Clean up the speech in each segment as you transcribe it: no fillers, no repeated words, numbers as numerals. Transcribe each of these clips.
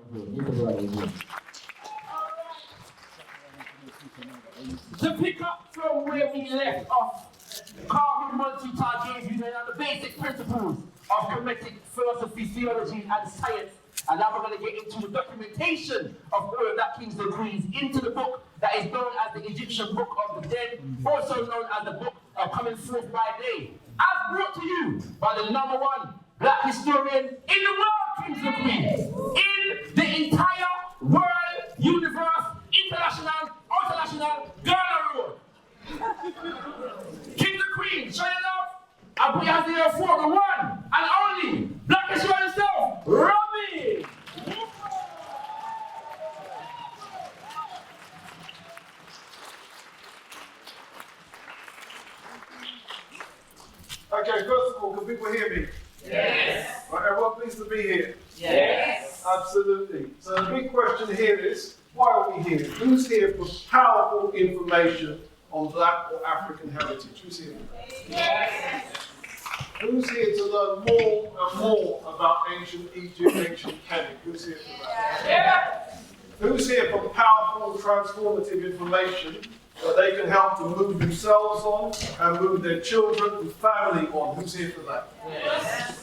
To pick up from where we left off, Carl Monty gave you the basic principles of Kemetic philosophy, theology, and science. And now we're going to get into the documentation of all of that King's decrees into the book that is known as the Egyptian Book of the Dead, also known as the Book of Coming Forth by Day, as brought to you by the #1 black historian in the world, King's decrees, in the entire world, universe, international, Ghana Road. King the Queen, show your love, and we have there for the one and only black historian himself, Robbie. Okay, first of all, can people hear me? Yes. Right, everyone pleased to be here? Yes. Absolutely. So the big question here is, why are we here? Who's here for powerful information on black or African heritage? Who's here? Yes. Who's here to learn more and more about ancient Egypt, ancient Kemet? Who's here for that? Yeah. Who's here for powerful, transformative information that they can help to move themselves on and move their children and family on? Who's here for that? Yes.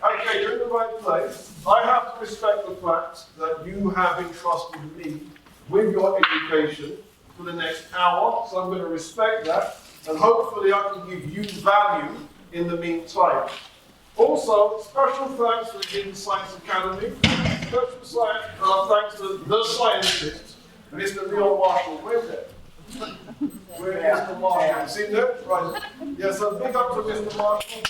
Okay, you're in the right place. I have to respect the fact that you have entrusted me with your education for the next hour, so I'm going to respect that, and hopefully I can give you value in the meantime. Also, special thanks to the Hidden Science Academy, special thanks to the scientist, Mr. Leon Marshall. Where's that? Where is Mr. Marshall? See that? Right. Yes, so big up to Mr. Marshall.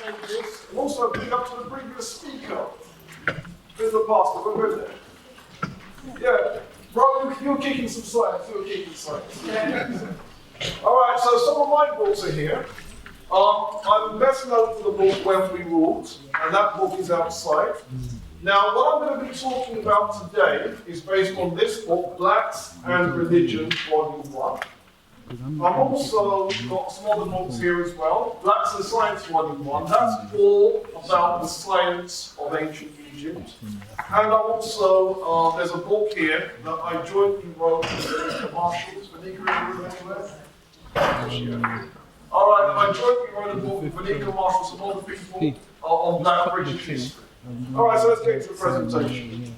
And also big up to the previous speaker. Where's the pastor? Where's that? Yeah, bro, you're kicking some science. You're kicking science. All right, so some of my books are here. I'm best known for the book When We Ruled, and that book is outside. Now, what I'm going to be talking about today is based on this book, Blacks and Religion, Volume 1. I've also got some other books here as well. Blacks and Science, Volume 1. That's all about the science of ancient Egypt. And I've also, there's a book here that I jointly wrote with Mr. Marshall. Is Vanika in the room anywhere? All right, I jointly wrote a book with Vanika Marshall, some other people on Black British history. All right, so let's get into the presentation.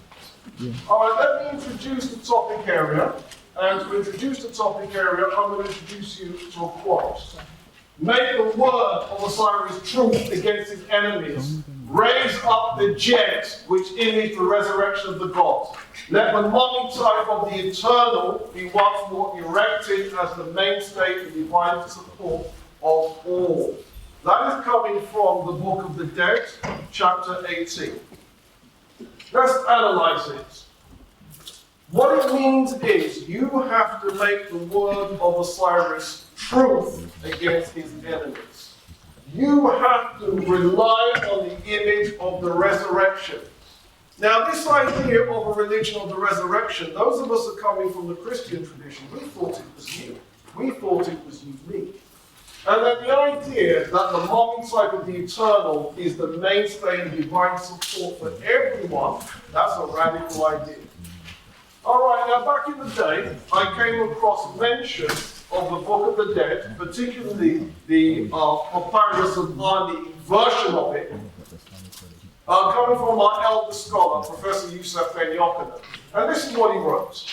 All right, let me introduce the topic area. And to introduce the topic area, I'm going to introduce you to a quote. Make the word of Osiris truth against his enemies. Raise up the jet which image the resurrection of the gods. Let the mummy type of the eternal be once more erected as the mainstay of divine support of all. That is coming from the Book of the Dead, chapter 18. Let's analyze it. What it means is you have to make the word of Osiris truth against his enemies. You have to rely on the image of the resurrection. Now, this idea of a religion of the resurrection, those of us who are coming from the Christian tradition, we thought it was new. We thought it was unique. And then the idea that the mummy type of the eternal is the mainstay and divine support for everyone, that's a radical idea. All right, now back in the day, I came across mention of the Book of the Dead, particularly the Papyrus of Ani version of it, coming from our elder scholar, Professor Yusuf Ben-Yochanan. And this is what he wrote.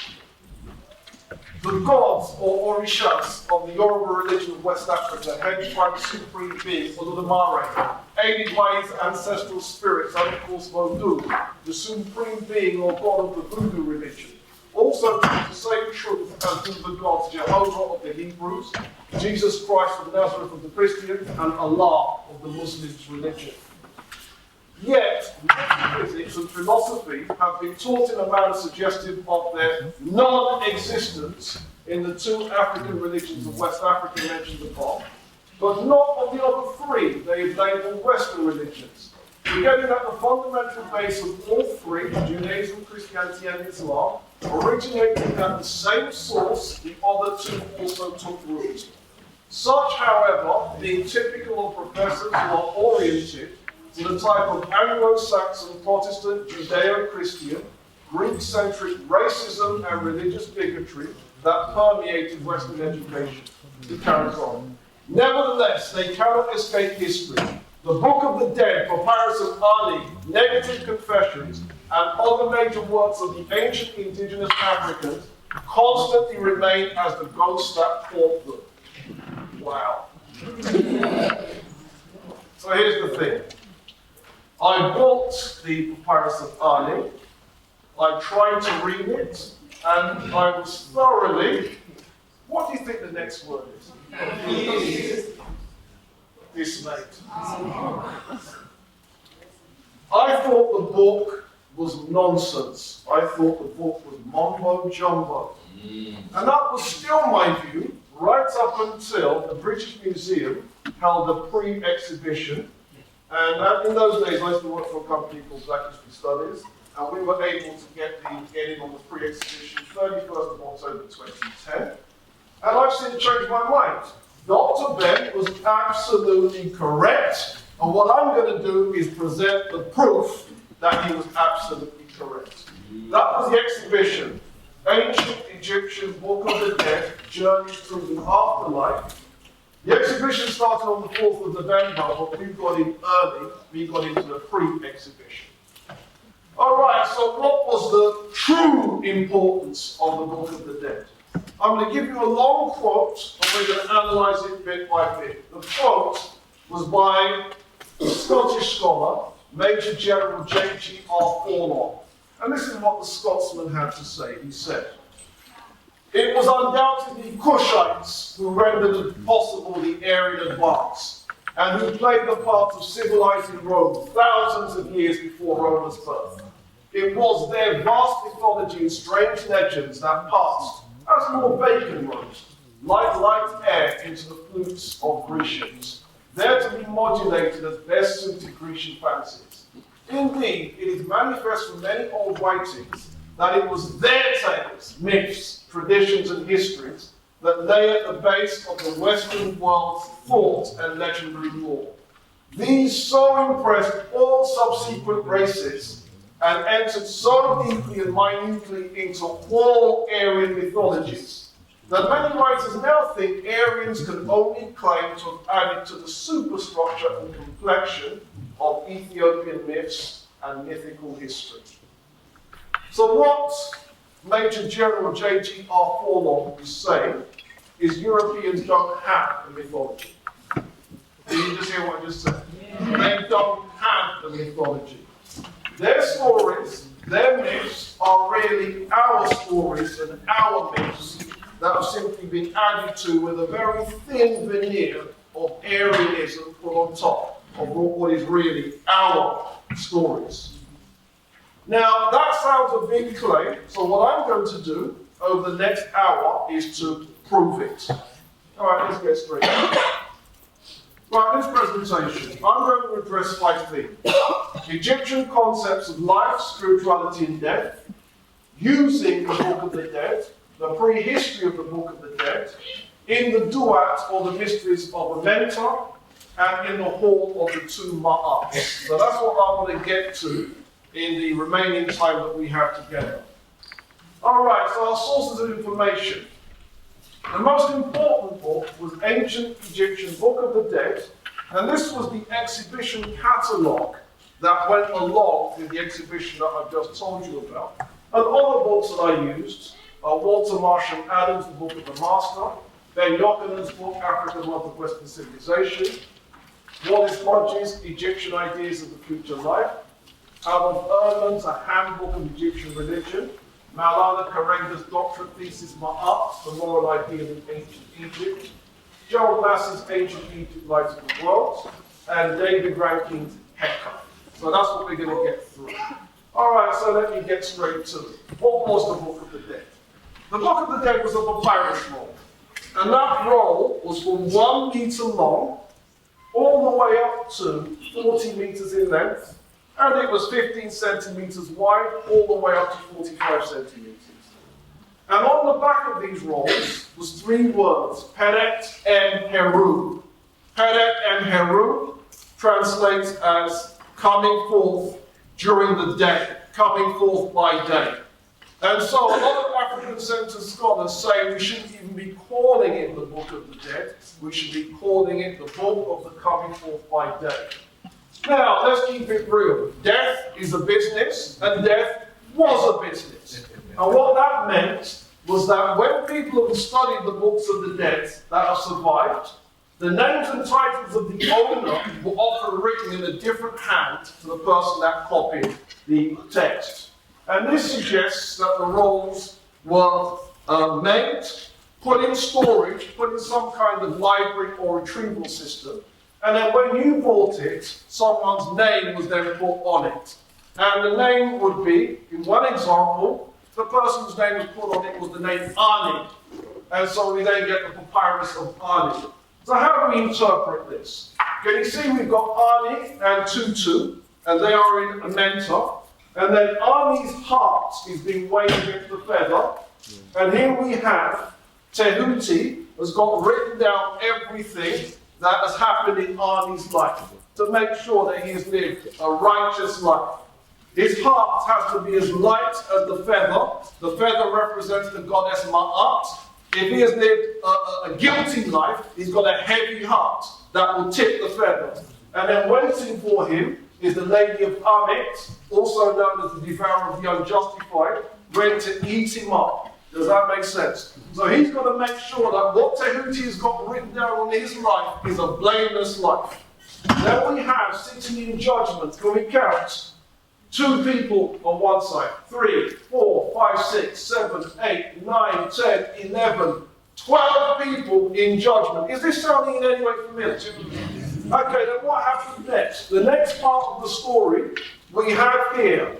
The gods, or Orishas, of the Yoruba religion of West Africa, headed by the supreme being, Olodumare, aided by his ancestral spirits, and of course Vodou, the supreme being or god of the Voodoo religion, also teach the same truth as do the gods Jehovah of the Hebrews, Jesus Christ of Nazareth of the Christians, and Allah of the Muslims' religion. Yet, metaphysics and philosophy have been taught in a manner suggestive of their non-existence in the two African religions of West Africa mentioned above, but not of the other three they have labeled Western religions, forgetting that the fundamental base of all three, Judaism, Christianity, and Islam, originated at the same source the other two also took root. Such, however, being typical of professors who are oriented with a type of Anglo-Saxon, Protestant, Judeo-Christian, Greek-centric racism and religious bigotry that permeated Western education. It carries on. Nevertheless, they cannot escape history. The Book of the Dead, Papyrus of Ani, Negative Confessions, and other major works of the ancient indigenous Africans constantly remain as the ghosts that haunt them. Wow. So here's the thing. I bought the Papyrus of Ani, I tried to read it, and I was thoroughly, what do you think the next word is? Dismayed. I thought the book was nonsense. I thought the book was mumbo jumbo. And that was still my view, right up until the British Museum held a pre-exhibition. And in those days, I used to work for a company called Black History Studies, and we were able to get in on the pre-exhibition 31st of October 2010. And I've since changed my mind. Dr. Ben was absolutely correct, and what I'm going to do is present the proof that he was absolutely correct. That was the exhibition, Ancient Egyptian Book of the Dead, Journeys Through the Afterlife. The exhibition started on the 4th of November, but we got in early, we got into the pre-exhibition. Alright, so what was the true importance of the Book of the Dead? I'm going to give you a long quote, and we're going to analyse it bit by bit. The quote was by a Scottish scholar, Major General J.G.R. Forlong. And this is what the Scotsman had to say. He said, "It was undoubtedly Cushites who rendered possible the Aryan advance, and who played the part of civilizing Rome thousands of years before Roma's birth. It was their vast mythology and strange legends that passed, as more bacon roast, like light air into the flutes of Grecians, there to be modulated as best suited Grecian fancies. Indeed, it is manifest from many old writings that it was their tales, myths, traditions, and histories that lay at the base of the Western world's thought and legendary lore. These so impressed all subsequent races and entered so deeply and minutely into all Aryan mythologies that many writers now think Aryans can only claim to have added to the superstructure and complexion of Ethiopian myths and mythical history." So what Major General J.G.R. Forlong is saying is Europeans don't have a mythology. Did you just hear what I just said? They don't have a mythology. Their stories, their myths, are really our stories and our myths that have simply been added to with a very thin veneer of Aryanism put on top of what is really our stories. Now, that sounds a big claim, so what I'm going to do over the next hour is to prove it. All right, let's get straight. Right, this presentation, I'm going to address 5 themes. Egyptian concepts of life, spirituality, and death, using the Book of the Dead, the prehistory of the Book of the Dead, in the Duat, or the mysteries of Amenta, and in the Hall of the Two Ma'ats. So that's what I want to get to in the remaining time that we have together. Alright, so our sources of information. The most important book was Ancient Egyptian Book of the Dead, and this was the exhibition catalogue that went along with the exhibition that I've just told you about. And other books that I used are Walter Marshall Adams' The Book of the Master, Ben Yokanan's book, African Love of Western Civilization, Wallace Hodges' Egyptian Ideas of the Future Life, Adolf Erman's A Handbook of Egyptian Religion, Maulana Karenga's doctorate thesis Ma'at, The Moral Ideal in Ancient Egypt, Gerald Massey's Ancient Egypt Light of the World, and David Rankin's Heka. So that's what we're going to get through. Alright, so let me get straight to it. What was the Book of the Dead? The Book of the Dead was a papyrus roll. And that roll was from 1 meter long, all the way up to 40 meters in length, and it was 15 centimeters wide, all the way up to 45 centimeters. And on the back of these rolls was 3 words, Peret Em Heru. Peret Em Heru translates as coming forth during the day, coming forth by day. And so a lot of African-centered scholars say we shouldn't even be calling it the Book of the Dead. We should be calling it the Book of the Coming Forth by Day. Now, let's keep it real. Death is a business, and death was a business. And what that meant was that when people have studied the books of the dead that have survived, the names and titles of the owner were often written in a different hand to the person that copied the text. And this suggests that the rolls were made, put in storage, put in some kind of library or retrieval system, and then when you bought it, someone's name was then put on it. And the name would be, in one example, the person's name was put on it was the name Ani. And so we then get the papyrus of Ani. So how do we interpret this? Can you see we've got Ani and Tutu, and they are in a mentor. And then Ani's heart is being weighed against the feather. And here we have Tehuti has got written down everything that has happened in Ani's life to make sure that he has lived a righteous life. His heart has to be as light as the feather. The feather represents the goddess Ma'at. If he has lived a guilty life, he's got a heavy heart that will tip the feather. And then waiting for him is the Lady of Kemet, also known as the devourer of the unjustified, ready to eat him up. Does that make sense? So he's got to make sure that what Tehuti has got written down on his life is a blameless life. Then we have sitting in judgment. Can we count? 2 people on one side, 3, 4, 5, 6, 7, 8, 9, 10, 11, 12 people in judgment. Is this sounding in any way familiar? Okay, then what happens next? The next part of the story we have here,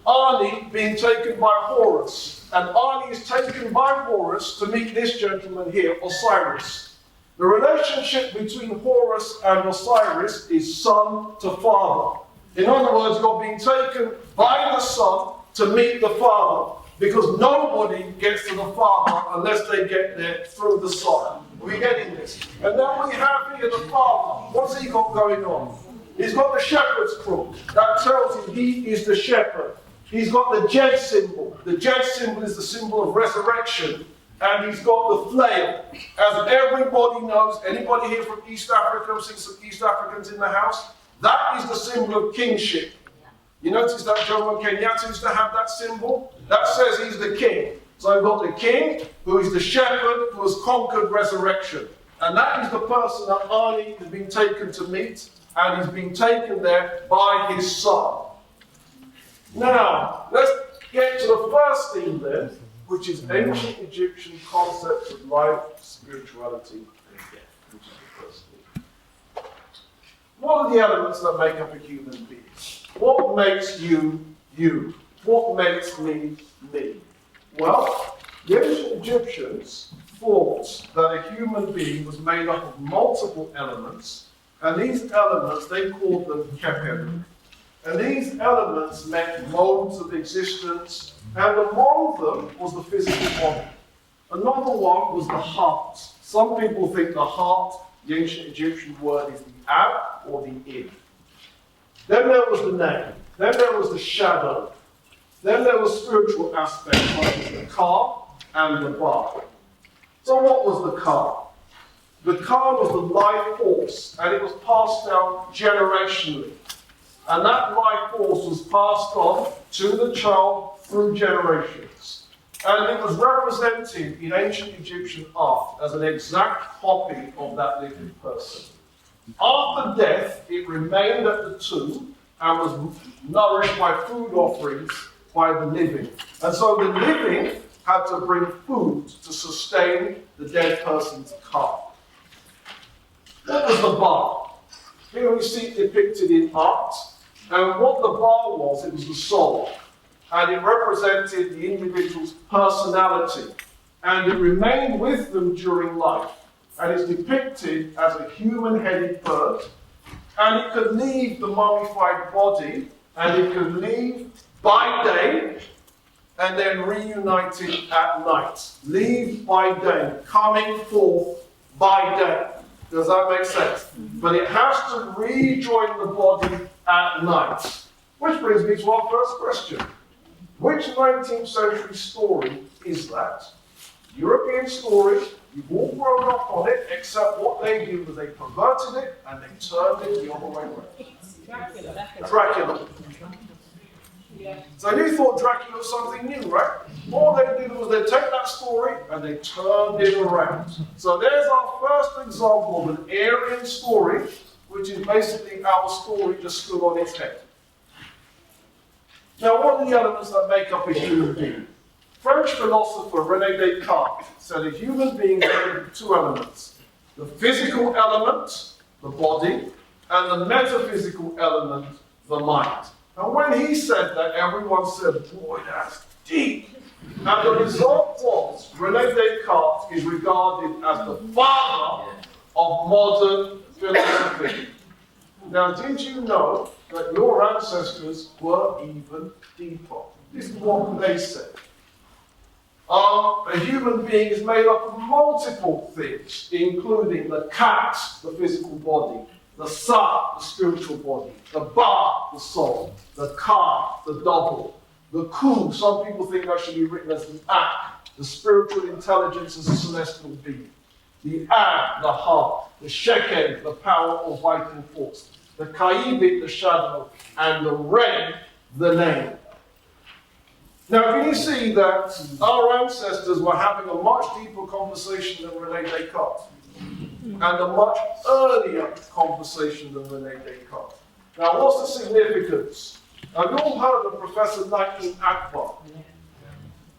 Ani being taken by Horus. And Ani is taken by Horus to meet this gentleman here, Osiris. The relationship between Horus and Osiris is son to father. In other words, you're being taken by the son to meet the father, because nobody gets to the father unless they get there through the son. Are we getting this? And then we have here the father. What's he got going on? He's got the shepherd's crook. That tells him he is the shepherd. He's got the Jed symbol. The Jed symbol is the symbol of resurrection. And he's got the flail. As everybody knows, anybody here from East Africa, I've seen some East Africans in the house, that is the symbol of kingship. You notice that Jomo Kenyatta used to have that symbol? That says he's the king. So I've got the king, who is the shepherd, who has conquered resurrection. And that is the person that Ani has been taken to meet, and he's been taken there by his son. Now, let's get to the first theme then, which is ancient Egyptian concepts of life, spirituality, and death, which is the first theme. What are the elements that make up a human being? What makes you, you? What makes me, me? Well, the ancient Egyptians thought that a human being was made up of multiple elements, and these elements, they called them Kemet. And these elements meant modes of existence, and among them was the physical body. Another one was the heart. Some people think the heart, the ancient Egyptian word, is the ab or the in. Then there was the name. Then there was the shadow. Then there were spiritual aspects like the ka and the ba. So what was the ka? The ka was the life force, and it was passed down generationally. And that life force was passed on to the child through generations. And it was represented in ancient Egyptian art as an exact copy of that living person. After death, it remained at the tomb and was nourished by food offerings by the living. And so the living had to bring food to sustain the dead person's ka. What was the ba? Here we see it depicted in art. And what the ba was, it was the soul. And it represented the individual's personality. And it remained with them during life. And it's depicted as a human-headed bird. And it could leave the mummified body, and it could leave by day, and then reunited at night. Leave by day, coming forth by day. Does that make sense? But it has to rejoin the body at night. Which brings me to our first question. Which 19th century story is that? European story, you've all grown up on it, except what they did was they perverted it and they turned it the other way around. Dracula. So you thought Dracula was something new, right? All they did was they take that story and they turned it around. So there's our first example of an Aryan story, which is basically our story just stood on its head. Now, what are the elements that make up a human being? French philosopher René Descartes said a human being is made of two elements. The physical element, the body, and the metaphysical element, the mind. And when he said that, everyone said, boy, that's deep. And the result was, René Descartes is regarded as the father of modern philosophy. Now, did you know that your ancestors were even deeper? This is what they said. A human being is made up of multiple things, including the cat, the physical body, the sa, the spiritual body, the ba, the soul, the ka, the double, the ku, some people think that should be written as the ak, the spiritual intelligence as a celestial being, the ab, the heart, the sheken, the power or vital force, the kaibit, the shadow, and the ren, the name. Now, can you see that our ancestors were having a much deeper conversation than René Descartes? And a much earlier conversation than René Descartes. Now, what's the significance? Now, you've all heard of Professor Naeem Akbar.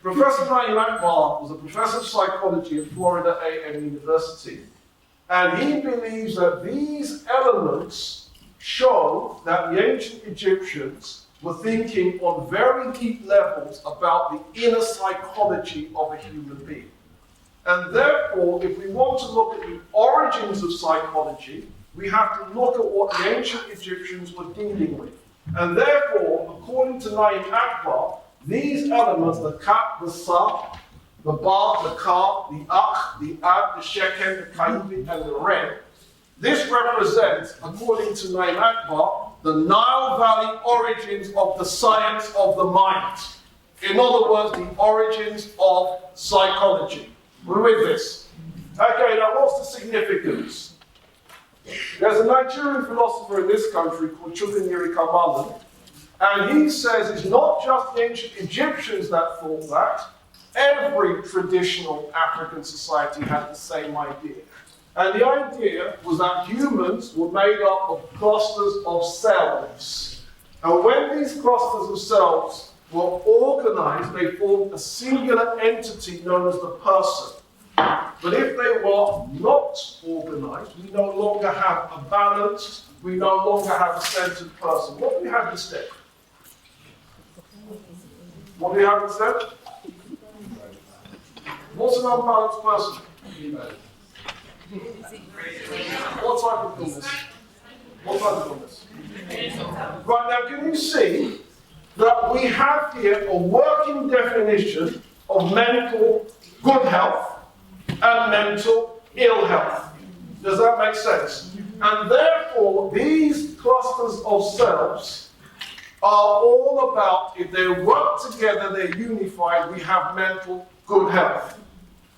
Professor Naeem Akbar was a professor of psychology at Florida A&M University. And he believes that these elements show that the ancient Egyptians were thinking on very deep levels about the inner psychology of a human being. And therefore, if we want to look at the origins of psychology, we have to look at what the ancient Egyptians were dealing with. And therefore, according to Naeem Akbar, these elements, the ka, the sa, the ba, the ka, the ak, the ab, the sheken, the kaibit, and the ren, this represents, according to Naeem Akbar, the Nile Valley origins of the science of the mind. In other words, the origins of psychology. We're with this. Okay, now what's the significance? There's a Nigerian philosopher in this country called Chukwuniri Kamalu, and he says it's not just the ancient Egyptians that thought that. Every traditional African society had the same idea. And the idea was that humans were made up of clusters of cells. And when these clusters of cells were organized, they formed a singular entity known as the person. But if they were not organized, we no longer have a balanced, we no longer have a centered person. What do we have instead? What do we have instead? What's an unbalanced person? What type of illness? What type of illness? Right, now can you see that we have here a working definition of mental good health and mental ill health. Does that make sense? And therefore, these clusters of cells are all about, if they work together, they're unified, we have mental good health.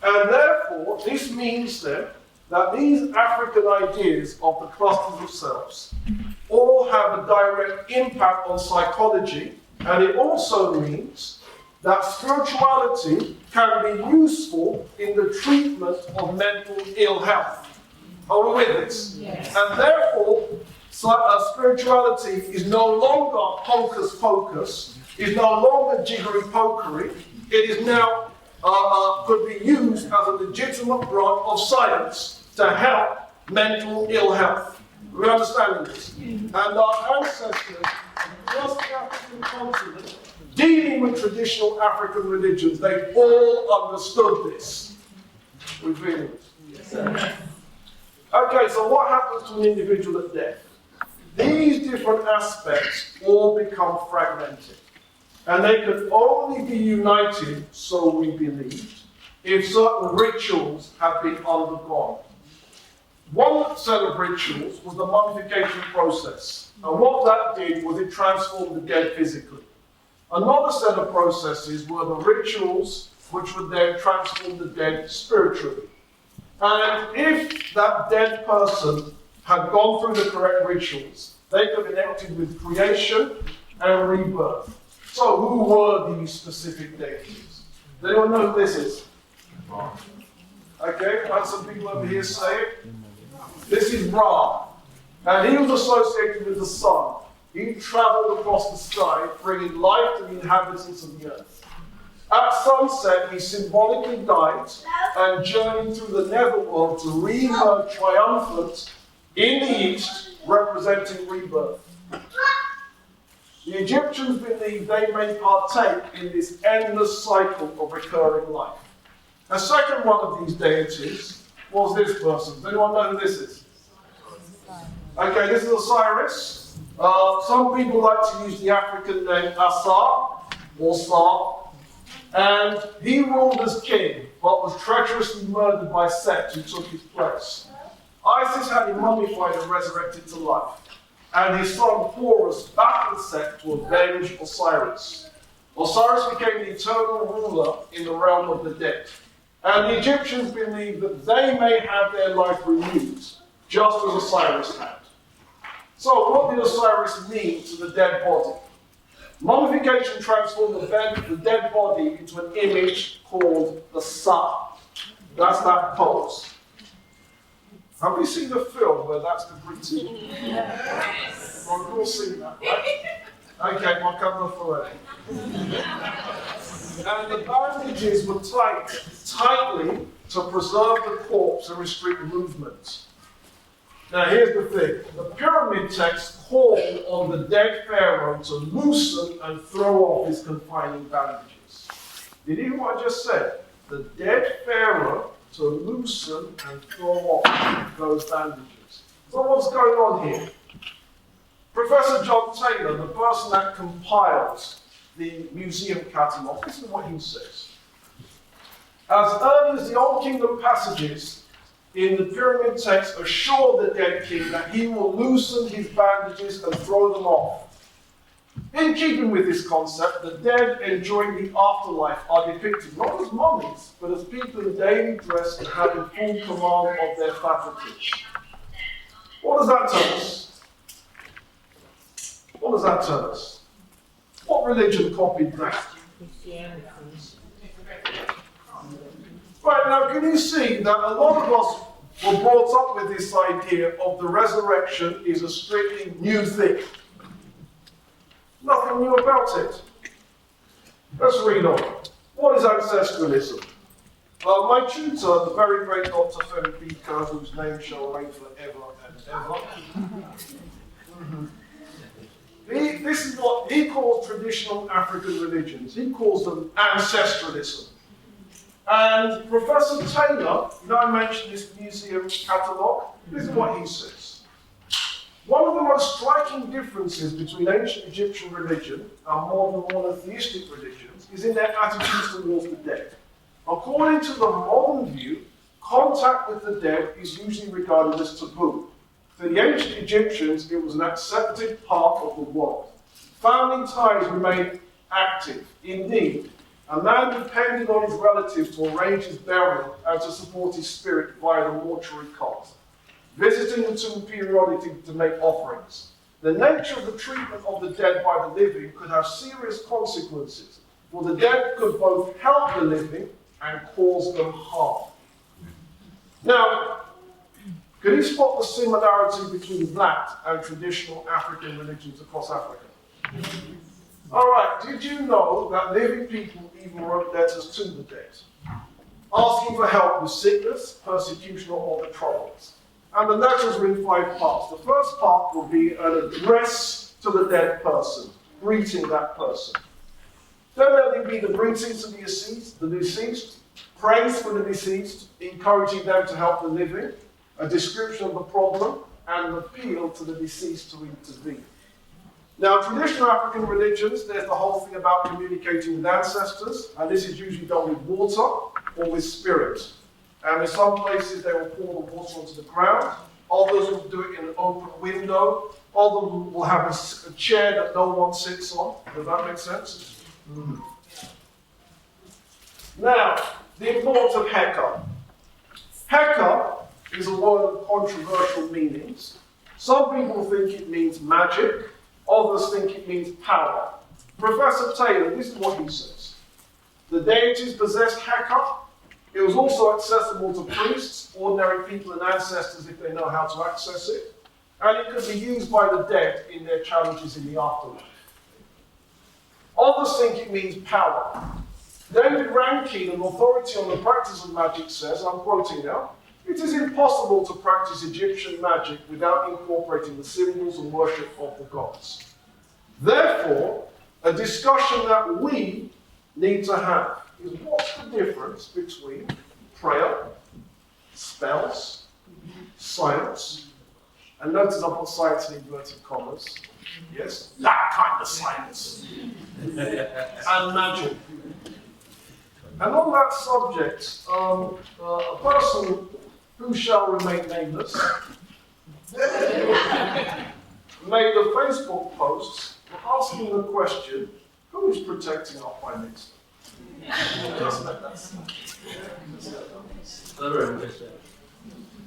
And therefore, this means then that these African ideas of the clusters of cells all have a direct impact on psychology, and it also means that spirituality can be useful in the treatment of mental ill health. Are we with this? Yes. And therefore, spirituality is no longer hocus pocus, is no longer jiggery pokery, it is now could be used as a legitimate branch of science to help mental ill health. We understand this? And our ancestors across the African continent, dealing with traditional African religions, they all understood this. We feel it? Yes, sir. Okay, so what happens to an individual at death? These different aspects all become fragmented. And they can only be united, so we believe, if certain rituals have been undergone. One set of rituals was the mummification process. And what that did was it transformed the dead physically. Another set of processes were the rituals which would then transform the dead spiritually. And if that dead person had gone through the correct rituals, they could connected with creation and rebirth. So who were these specific deities? Does anyone know who this is? Okay, and some people over here say it. This is Ra. And he was associated with the sun. He traveled across the sky, bringing life to the inhabitants of the earth. At sunset, he symbolically died and journeyed through the netherworld to re-emerge triumphant in the east, representing rebirth. The Egyptians believed they may partake in this endless cycle of recurring life. A second one of these deities was this person. Does anyone know who this is? Okay, this is Osiris. Some people like to use the African name Asar or Sa. And he ruled as king, but was treacherously murdered by Set, who took his place. Isis had him mummified and resurrected to life. And his son Horus battled Set to avenge Osiris. Osiris became the eternal ruler in the realm of the dead. And the Egyptians believed that they may have their life renewed, just as Osiris had. So what did Osiris mean to the dead body? Mummification transformed the dead body into an image called the Sa. That's that pose. Have we seen the film where that's the breathing? Yes. Well, we've all seen that, right? Okay, my camera for it. And the bandages were tied tightly to preserve the corpse and restrict movement. Now here's the thing. The pyramid text called on the dead pharaoh to loosen and throw off his confining bandages. Did you hear what I just said? The dead pharaoh to loosen and throw off those bandages. So what's going on here? Professor John Taylor, the person that compiled the museum catalogue, this is what he says. As early as the Old Kingdom passages in the pyramid text assure the dead king that he will loosen his bandages and throw them off. In keeping with this concept, the dead enjoying the afterlife are depicted not as mummies, but as people in daily dress and having full command of their faculties. What does that tell us? What does that tell us? What religion copied that? Right, now can you see that a lot of us were brought up with this idea of the resurrection is a strictly new thing. Nothing new about it. Let's read on. What is ancestralism? My tutor, the very great Dr. Philip Beaker, whose name shall reign forever and ever. This is what he calls traditional African religions. He calls them ancestralism. And Professor Taylor, I mentioned this museum catalogue, this is what he says. One of the most striking differences between ancient Egyptian religion and modern monotheistic religions is in their attitudes towards the dead. According to the modern view, contact with the dead is usually regarded as taboo. For the ancient Egyptians, it was an accepted part of the world. Family ties remained active. Indeed, a man depended on his relatives to arrange his burial and to support his spirit via the mortuary cult, visiting the tomb periodically to make offerings. The nature of the treatment of the dead by the living could have serious consequences, for the dead could both help the living and cause them harm. Now, can you spot the similarity between that and traditional African religions across Africa? All right, did you know that living people even wrote letters to the dead, asking for help with sickness, persecution, or other troubles? And the letters are in 5 parts. The first part will be an address to the dead person, greeting that person. Then there will be the greetings to the deceased, praise for the deceased, encouraging them to help the living, a description of the problem, and an appeal to the deceased to intervene. Now, traditional African religions, there's the whole thing about communicating with ancestors, and this is usually done with water or with spirit. And in some places they will pour the water onto the ground. Others will do it in an open window. Others will have a chair that no one sits on. Does that make sense? Mm. Now, the importance of Heka. Heka is a word of controversial meanings. Some people think it means magic. Others think it means power. Professor Taylor, this is what he says. The deities possessed Heka. It was also accessible to priests, ordinary people and ancestors if they know how to access it. And it could be used by the dead in their challenges in the afterlife. Others think it means power. David Rankin, an authority on the practice of magic, says, I'm quoting now, it is impossible to practice Egyptian magic without incorporating the symbols and worship of the gods. Therefore, a discussion that we need to have is what's the difference between prayer, spells, science, and notice I put science in inverted commas, yes, that kind of science, and magic. And on that subject, a person who shall remain nameless made a Facebook post asking the question, who is protecting our Prime Minister?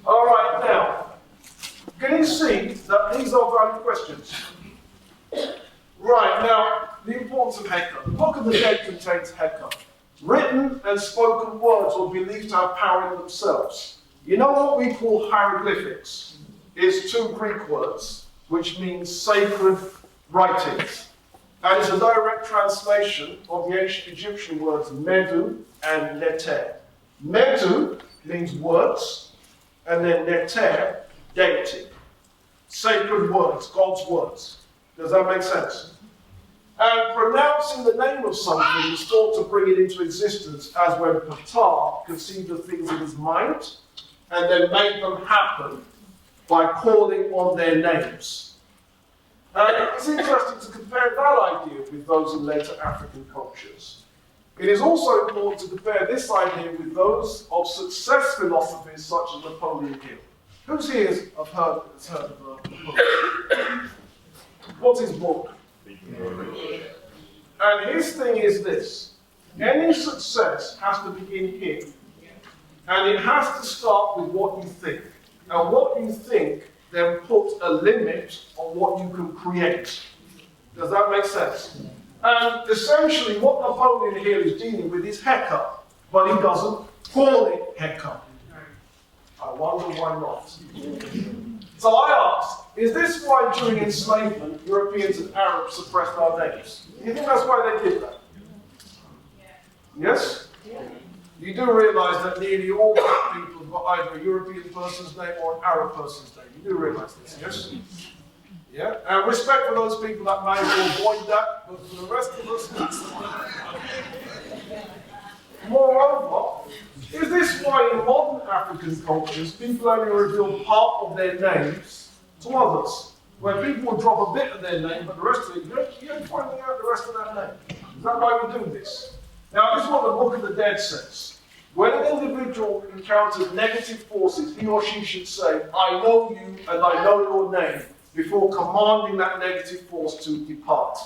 All right, now, can you see that these are valid questions? Right, now, the importance of Heka. The Book of the Dead contains Heka. Written and spoken words are believed to have power in themselves. You know what we call hieroglyphics? It's two Greek words, which means sacred writings. And it's a direct translation of the ancient Egyptian words medu and neter. Medu means words, and then neter, deity. Sacred words, God's words. Does that make sense? And pronouncing the name of something is thought to bring it into existence, as when Ptah conceived of things in his mind and then made them happen by calling on their names. And it's interesting to compare that idea with those in later African cultures. It is also important to compare this idea with those of success philosophies such as Napoleon Hill. Who's here has heard of Napoleon? What's his book? And his thing is this: any success has to begin here, and it has to start with what you think. And what you think then puts a limit on what you can create. Does that make sense? And essentially what Napoleon Hill is dealing with is Heka, but he doesn't call it Heka. I wonder why not. So I asked, is this why during enslavement Europeans and Arabs suppressed our names? Do you think that's why they did that? Yes? You do realise that nearly all black people have got either a European person's name or an Arab person's name. You do realise this, yes? Yeah? And respect for those people that managed to avoid that, but for the rest of us, moreover, is this why in modern African cultures people only reveal part of their names to others? Where people will drop a bit of their name, but the rest of it, you don't find out the rest of that name. Is that why we do this? Now, this is what the Book of the Dead says. When an individual encounters negative forces, he or she should say, I know you and I know your name, before commanding that negative force to depart.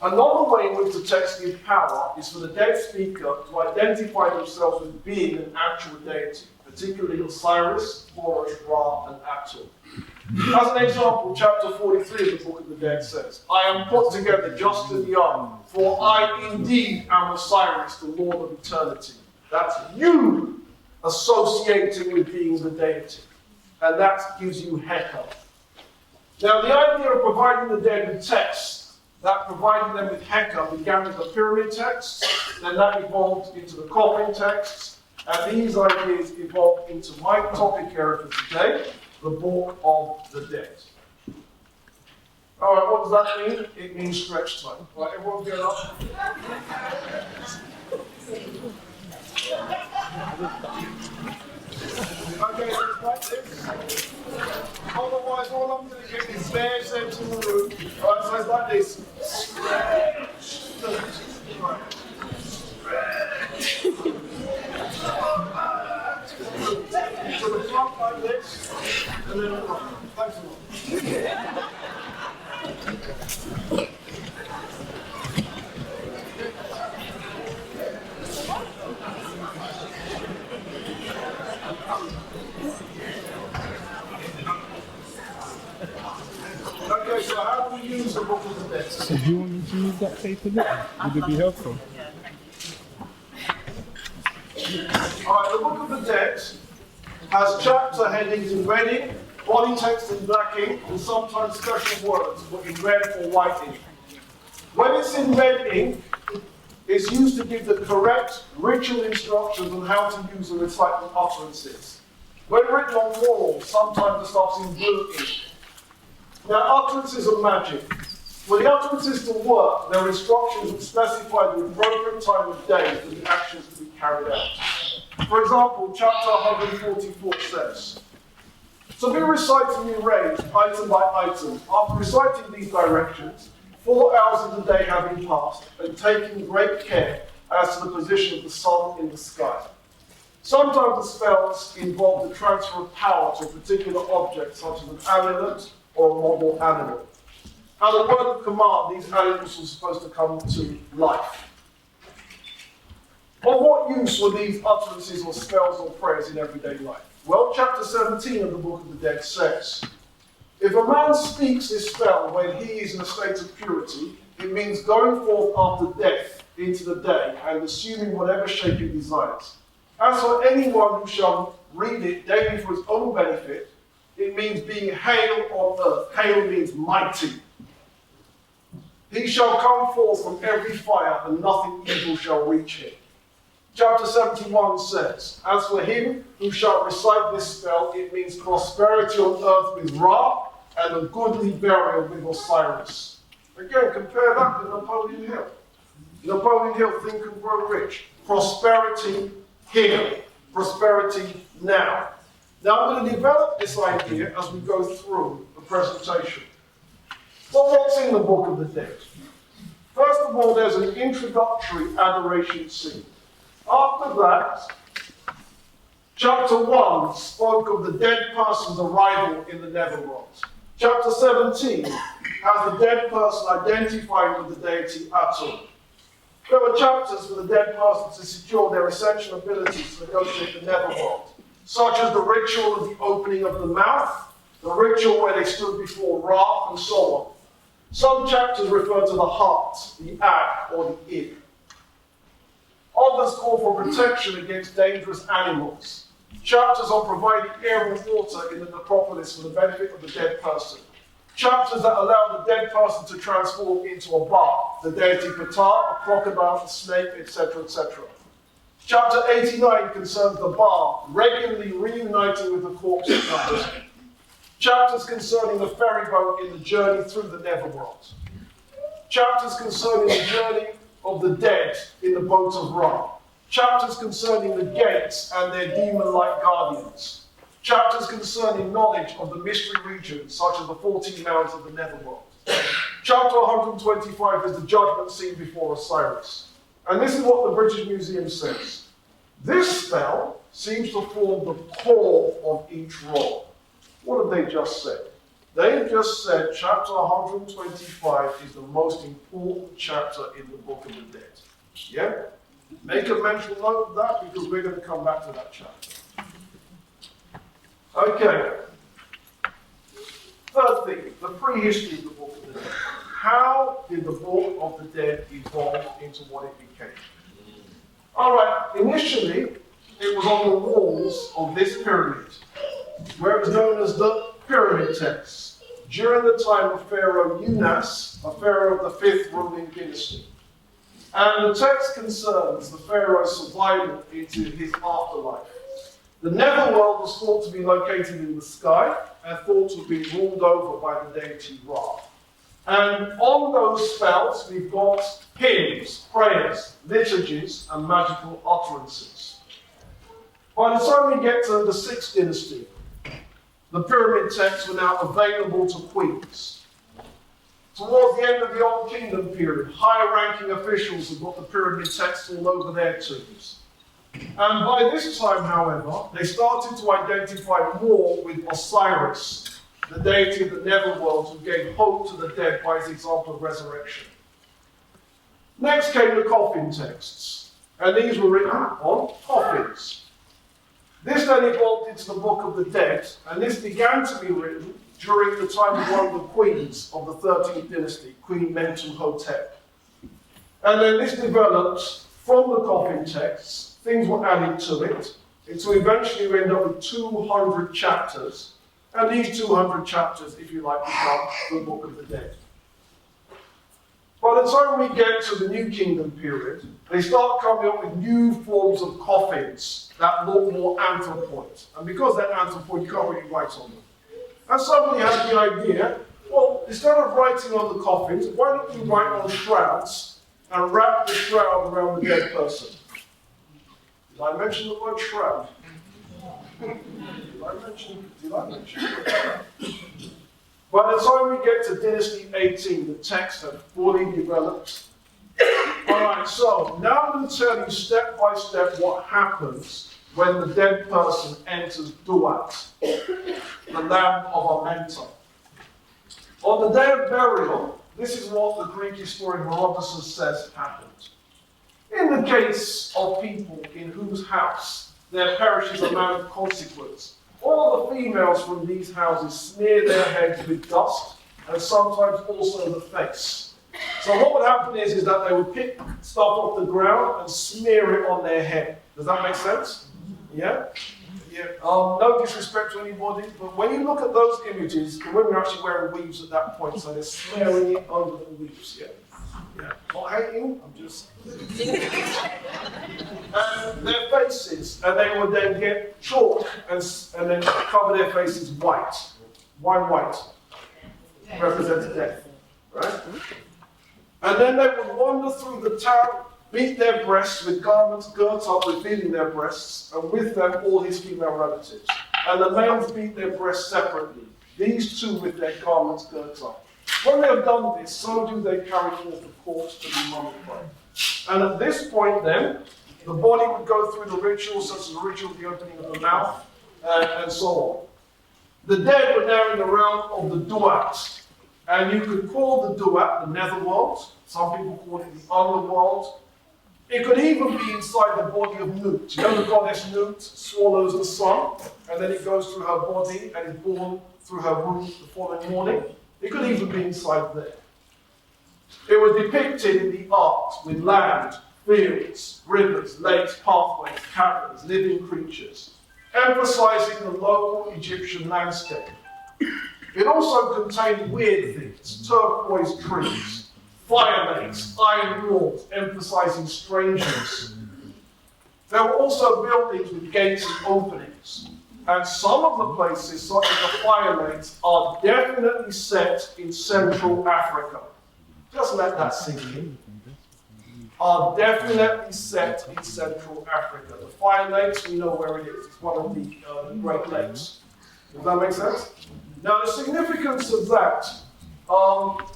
Another way in which the text gives power is for the dead speaker to identify themselves with being an actual deity, particularly Osiris, Horus, Ra, and Atum. As an example, chapter 43 of the Book of the Dead says, I am put together just in the arm, for I indeed am Osiris, the Lord of eternity. That's you associating with being the deity. And that gives you Heka. Now, the idea of providing the dead with texts, that providing them with Heka began with the pyramid texts, then that evolved into the coffin texts, and these ideas evolved into my topic area for today, the Book of the Dead. All right, what does that mean? It means stretch time. Right, everyone get up. Okay, so it's like this. Otherwise, all I'm going to get is bare sense in the room. Right, so it's like this. Stretch. Right. Stretch. and then a problem. Thanks a lot. Okay, so how do we use the book of the dead? So do you want me to use that paper there? Would it be helpful? Alright, the book of the dead has chapter headings in red ink, body text in black ink, and sometimes special words, but in red or white ink. When it's in red ink, it's used to give the correct ritual instructions on how to use and recite the utterances. When written on walls, sometimes the stuff's in blue ink. Now, utterances are magic. For the utterances to work, their instructions would specify the appropriate time of day for the actions to be carried out. For example, chapter 144 says, "So be reciting in range, item by item. After reciting these directions, 4 hours of the day having passed, and taking great care as to the position of the sun in the sky." Sometimes the spells involve the transfer of power to a particular object, such as an amulet or a model animal. And the word of command, these animals were supposed to come to life. Of what use were these utterances or spells or prayers in everyday life? Well, chapter 17 of the Book of the Dead says, "If a man speaks this spell when he is in a state of purity, it means going forth after death into the day and assuming whatever shape he desires. As for anyone who shall read it daily for his own benefit, it means being hail on earth." Hail means mighty. "He shall come forth from every fire, and nothing evil shall reach him." Chapter 71 says, "As for him who shall recite this spell, it means prosperity on earth with Ra, and a goodly burial with Osiris." Again, compare that with Napoleon Hill. Napoleon Hill, Think and Grow Rich. Prosperity here. Prosperity now. Now, I'm going to develop this idea as we go through the presentation. So what's in the Book of the Dead? First of all, there's an introductory adoration scene. After that, chapter 1 spoke of the dead person's arrival in the netherworld. Chapter 17 has the dead person identifying with the deity Atum. There were chapters for the dead person to secure their essential abilities to negotiate the netherworld, such as the ritual of the opening of the mouth, the ritual where they stood before Ra, and so on. Some chapters refer to the heart, the ag, or the id. Others call for protection against dangerous animals. Chapters on providing air and water in the necropolis for the benefit of the dead person. Chapters that allow the dead person to transform into a bar, the deity Ptah, a crocodile, a snake, etc., etc. Chapter 89 concerns the bar regularly reuniting with the corpse of others. Chapters concerning the ferry boat in the journey through the netherworld. Chapters concerning the journey of the dead in the boat of Ra. Chapters concerning the gates and their demon-like guardians. Chapters concerning knowledge of the mystery regions, such as the 14 mounds of the netherworld. Chapter 125 is the judgment scene before Osiris. And this is what the British Museum says. "This spell seems to form the core of each role." What have they just said? They've just said chapter 125 is the most important chapter in the Book of the Dead. Yeah? Make a mental note of that, because we're going to come back to that chapter. Okay. Third thing, the prehistory of the Book of the Dead. How did the Book of the Dead evolve into what it became? All right, initially, it was on the walls of this pyramid, where it was known as the pyramid text, during the time of Pharaoh Unas, a pharaoh of the 5th ruling dynasty. And the text concerns the pharaoh's survival into his afterlife. The netherworld was thought to be located in the sky and thought to be ruled over by the deity Ra. And on those spells, we've got hymns, prayers, liturgies, and magical utterances. By the time we get to the 6th dynasty, the pyramid texts were now available to queens. Towards the end of the Old Kingdom period, higher ranking officials have got the pyramid texts all over their tombs. And by this time, however, they started to identify more with Osiris, the deity of the netherworld who gave hope to the dead by his example of resurrection. Next came the coffin texts, and these were written on coffins. This then evolved into the Book of the Dead, and this began to be written during the time of one of the queens of the 13th dynasty, Queen Mentuhotep. And then this developed from the coffin texts, things were added to it, until eventually we end up with 200 chapters, and these 200 chapters, if you like, become the Book of the Dead. By the time we get to the New Kingdom period, they start coming up with new forms of coffins that look more anthropoid. And because they're anthropoid, you can't really write on them. And somebody had the idea, well, instead of writing on the coffins, why don't you write on shrouds and wrap the shroud around the dead person? Did I mention the word shroud? Did I mention it? By the time we get to Dynasty 18, the text had fully developed. Alright, so now I'm going to tell you step by step what happens when the dead person enters Duat, the land of Amenta. On the day of burial, this is what the Greek historian Herodotus says happened. In the case of people in whose house there perishes a man of consequence, all the females from these houses smear their heads with dust, and sometimes also the face. So what would happen is that they would pick stuff off the ground and smear it on their head. Does that make sense? Yeah? Yeah. No disrespect to anybody, but when you look at those images, the women are actually wearing weaves at that point, so they're smearing it under the weaves. Yeah. Yeah. Not hating, I'm just. And their faces, and they would then get chalk and then cover their faces white. Why white? Represents death, right? And then they would wander through the town, beat their breasts with garments girt up, revealing their breasts, and with them all his female relatives. And the males beat their breasts separately, these two with their garments girt up. When they have done this, so do they carry forth the corpse to be mummified. And at this point then, the body would go through the rituals, such as the ritual of the opening of the mouth, and so on. The dead were now in the realm of the Duat, and you could call the Duat the netherworld. Some people call it the underworld. It could even be inside the body of Nut. You know the goddess Nut swallows the sun, and then it goes through her body and is born through her womb the following morning. It could even be inside there. It was depicted in the art with land, fields, rivers, lakes, pathways, caverns, living creatures, emphasizing the local Egyptian landscape. It also contained weird things, turquoise trees, fire lakes, iron walls, emphasizing strangeness. There were also buildings with gates and openings. And some of the places, such as the fire lakes, are definitely set in Central Africa. Just let that sink in. Are definitely set in Central Africa. The fire lakes, we know where it is. It's one of the Great Lakes. Does that make sense? Now, the significance of that,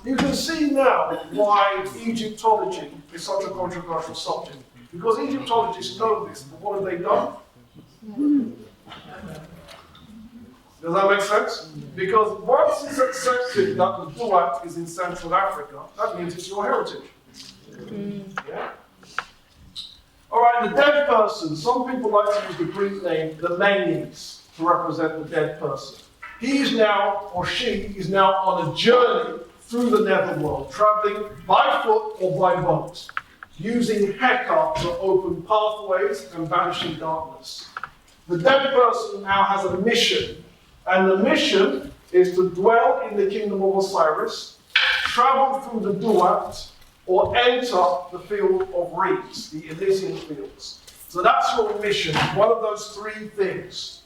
you can see now why Egyptology is such a controversial subject. Because Egyptologists know this, but what have they done? Does that make sense? Because once it's accepted that the Duat is in Central Africa, that means it's your heritage. Yeah? Alright, the dead person. Some people like to use the Greek name, the Menes, to represent the dead person. He is now, or she is now on a journey through the netherworld, traveling by foot or by boat, using Heka to open pathways and banishing darkness. The dead person now has a mission, and the mission is to dwell in the kingdom of Osiris, travel through the Duat, or enter the field of reeds, the Elysian fields. So that's your mission, one of those three things.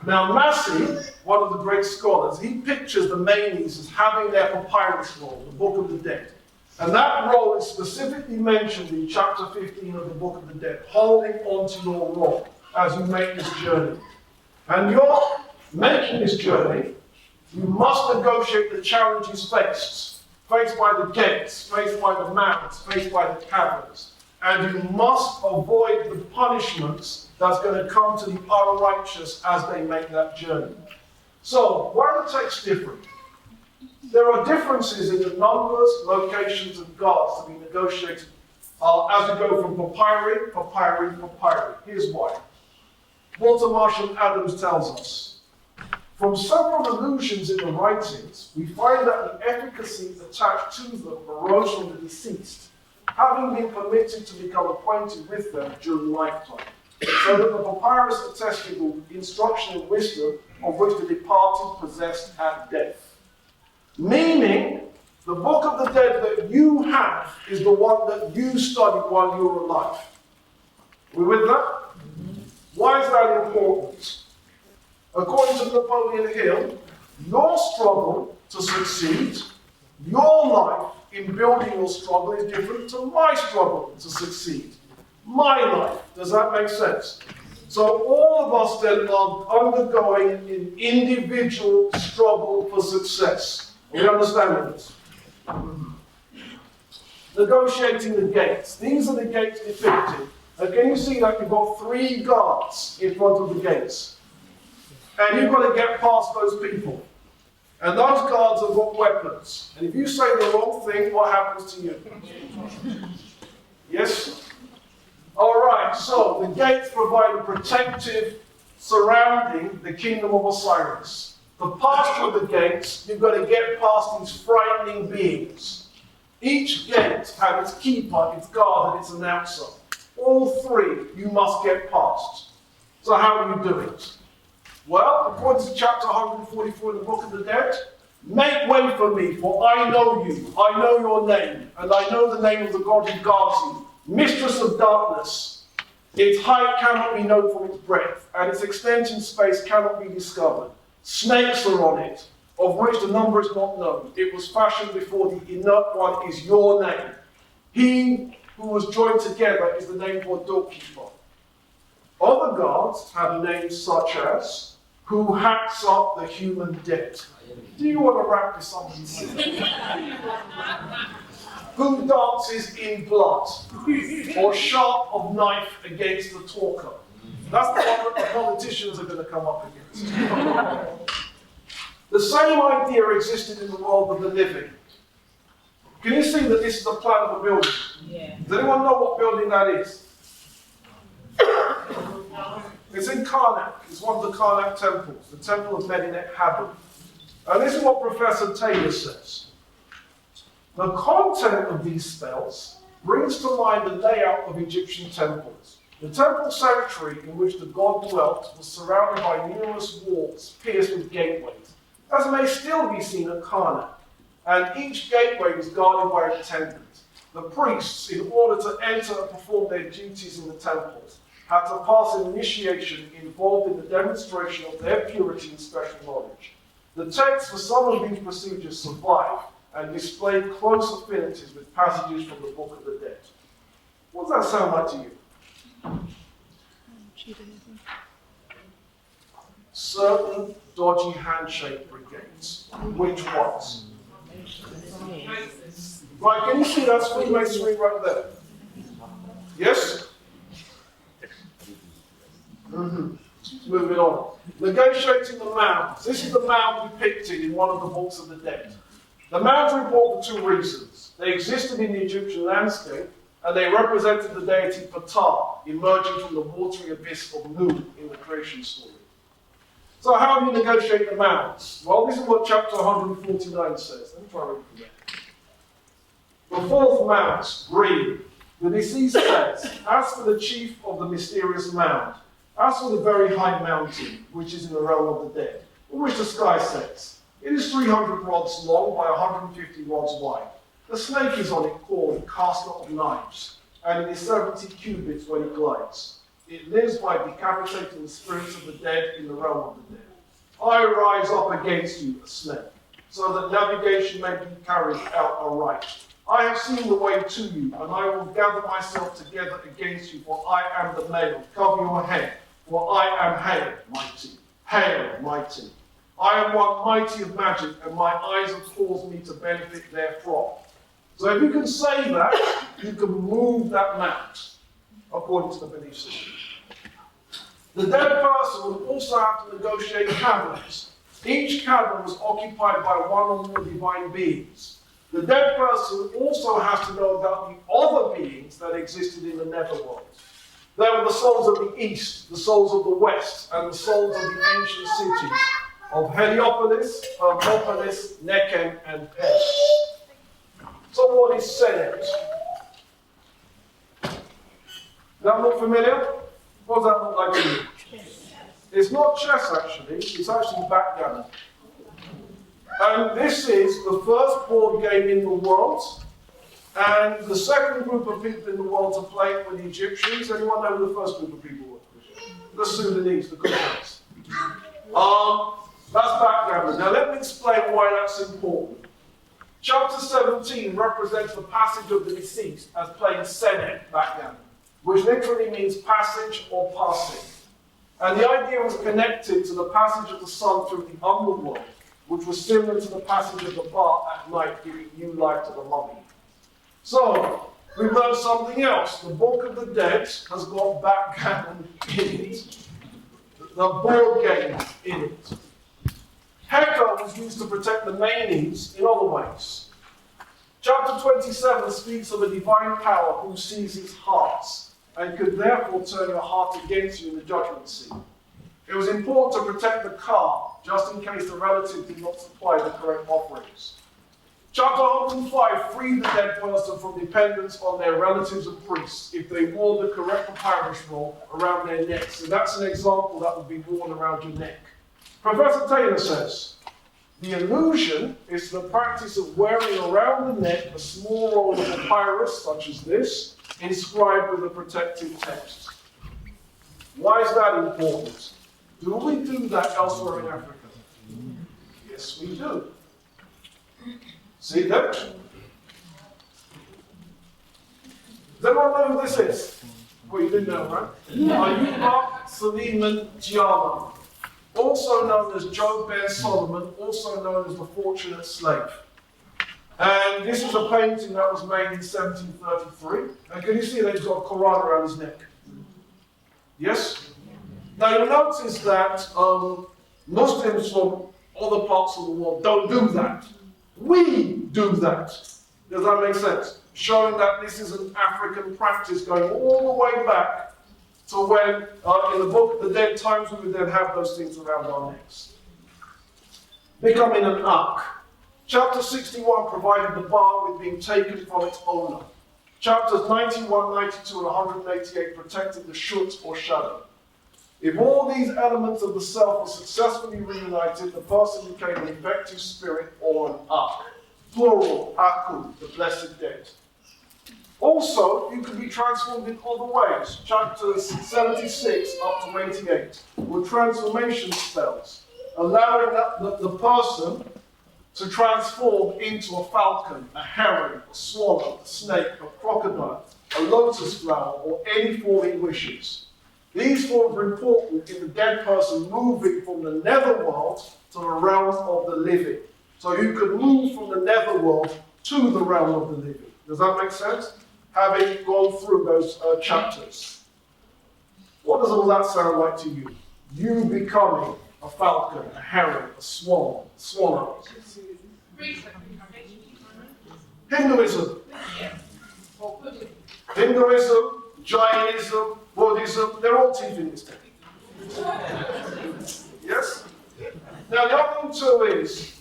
Now Massey, one of the great scholars, he pictures the Menes as having their papyrus roll, the Book of the Dead. And that roll is specifically mentioned in chapter 15 of the Book of the Dead, holding onto your roll as you make this journey. And you're making this journey, you must negotiate the challenges faced by the gates, faced by the mountains, faced by the caverns. and you must avoid the punishments that's going to come to the unrighteous as they make that journey. So, why are the texts different? There are differences in the numbers, locations, and guards to be negotiated as we go from papyri, papyri, papyri. Here's why. Walter Marshall Adams tells us, from several allusions in the writings, we find that the efficacy attached to them arose from the deceased, having been permitted to become acquainted with them during lifetime, so that the papyrus attested the instruction and wisdom of which the departed possessed at death. Meaning, the book of the dead that you have is the one that you studied while you were alive. We with that? Why is that important? According to Napoleon Hill, your struggle to succeed, your life in building your struggle is different to my struggle to succeed. My life. Does that make sense? So all of us then are undergoing an individual struggle for success. Are we understanding this? Negotiating the gates. These are the gates depicted. And can you see that you've got 3 guards in front of the gates? And you've got to get past those people. And those guards have got weapons. And if you say the wrong thing, what happens to you? Yes? All right, so the gates provide a protective surrounding the kingdom of Osiris. To pass through the gates, you've got to get past these frightening beings. Each gate has its keeper, its guard, and its announcer. All 3 you must get past. So how do you do it? Well, according to chapter 144 in the Book of the Dead, make way for me, for I know you. I know your name, and I know the name of the God who guards you. Mistress of darkness. Its height cannot be known from its breadth, and its extent in space cannot be discovered. Snakes are on it, of which the number is not known. It was fashioned before the inert one is your name. He who was joined together is the name for a doorkeeper. Other gods have names such as who hacks up the human debt. Do you want to rap with somebody? Who dances in blood, or sharp of knife against the talker. That's the one that the politicians are going to come up against. The same idea existed in the world of the living. Can you see that this is the plan of a building? Yeah. Does anyone know what building that is? It's in Karnak. It's one of the Karnak temples, the temple of Medinet Habu. And this is what Professor Taylor says. The content of these spells brings to mind the layout of Egyptian temples. The temple sanctuary in which the god dwelt was surrounded by numerous walls pierced with gateways, as may still be seen at Karnak. And each gateway was guarded by an attendant. The priests, in order to enter and perform their duties in the temples, had to pass an initiation involved in the demonstration of their purity and special knowledge. The texts for some of these procedures survive and display close affinities with passages from the Book of the Dead. What does that sound like to you? Certain dodgy handshake brigades. Which ones? Right, can you see that Freemasonry right there? Yes? Moving on. Negotiating the mounds. This is the mound depicted in one of the books of the dead. The mounds are important for 2 reasons. They existed in the Egyptian landscape, and they represented the deity Ptah, emerging from the watery abyss of Nu in the creation story. So how do you negotiate the mounds? Well, this is what chapter 149 says. Let me try to read from there. The 4th mount, green. The deceased says, as for the chief of the mysterious mound, as for the very high mountain, which is in the realm of the dead, in which the sky sets, it is 300 rods long by 150 rods wide. The snake is on it called caster of knives, and it is 70 cubits when it glides. It lives by decapitating the spirits of the dead in the realm of the dead. I rise up against you, a snake, so that navigation may be carried out aright. I have seen the way to you, and I will gather myself together against you, for I am the male. Cover your head, for I am hail, mighty. Hail, mighty. I am one mighty of magic, and my eyes have caused me to benefit therefrom. So if you can say that, you can move that mount, according to the belief system. The dead person would also have to negotiate caverns. Each cavern was occupied by one or more divine beings. The dead person also has to know about the other beings that existed in the netherworld. There were the souls of the east, the souls of the west, and the souls of the ancient cities of Heliopolis, Hermopolis, Nekhen, and Pes. So what is Senet? That look familiar? What does that look like to you? It's not chess actually, it's actually backgammon. And this is the first board game in the world, and the second group of people in the world to play it were the Egyptians. Anyone know who the first group of people were? The Sudanese, the Kushans. That's backgammon. Now let me explain why that's important. Chapter 17 represents the passage of the deceased as playing Senet, backgammon, which literally means passage or passing. And the idea was connected to the passage of the sun through the underworld, which was similar to the passage of the bar at night, giving new life to the mummy. So, we've learned something else. The Book of the Dead has got backgammon in it. The board game in it. Heka was used to protect the Manes in other ways. Chapter 27 speaks of a divine power who sees his hearts, and could therefore turn your heart against you in the judgment seat. It was important to protect the car, just in case the relative did not supply the correct offerings. Chapter 105 freed the dead person from dependence on their relatives and priests if they wore the correct parish roll around their necks. And that's an example that would be worn around your neck. Professor Taylor says, the illusion is the practice of wearing around the neck a small roll of papyrus, such as this, inscribed with a protective text. Why is that important? Do we do that elsewhere in Africa? Yes, we do. See that? Does anyone know who this is? Well, you didn't know, right? Ayuba Suleiman Diallo, also known as Job Ben Solomon, also known as the Fortunate Slave. And this is a painting that was made in 1733. And can you see that he's got a Quran around his neck? Yes? Now you'll notice that Muslims from other parts of the world don't do that. We do that. Does that make sense? Showing that this is an African practice going all the way back to when, in the Book of the Dead times, we would then have those things around our necks. Becoming an ark. Chapter 61 provided the bar with being taken from its owner. Chapters 91, 92, and 188 protected the shut or shadow. If all these elements of the self were successfully reunited, the person became an effective spirit or an ark. Plural, aku, the blessed dead. Also, you could be transformed in other ways. Chapters 76 up to 88 were transformation spells, allowing the person to transform into a falcon, a heron, a swallow, a snake, a crocodile, a lotus flower, or any form he wishes. These forms are important in the dead person moving from the netherworld to the realm of the living. So you could move from the netherworld to the realm of the living. Does that make sense? Having gone through those chapters. What does all that sound like to you? You becoming a falcon, a heron, a swallow. Hinduism. Hinduism, Jainism, Buddhism, they're all teaching this thing. Yes? Now the other thing too is,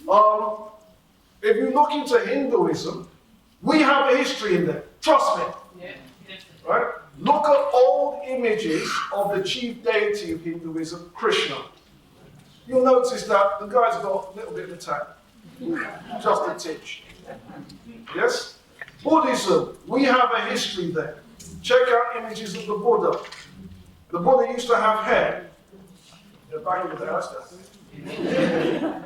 if you look into Hinduism, we have a history in there. Trust me. Right? Look at old images of the chief deity of Hinduism, Krishna. You'll notice that the guy's got a little bit of a tag. Just a titch. Yes? Buddhism, we have a history there. Check out images of the Buddha. The Buddha used to have hair. They're back over there, that's that.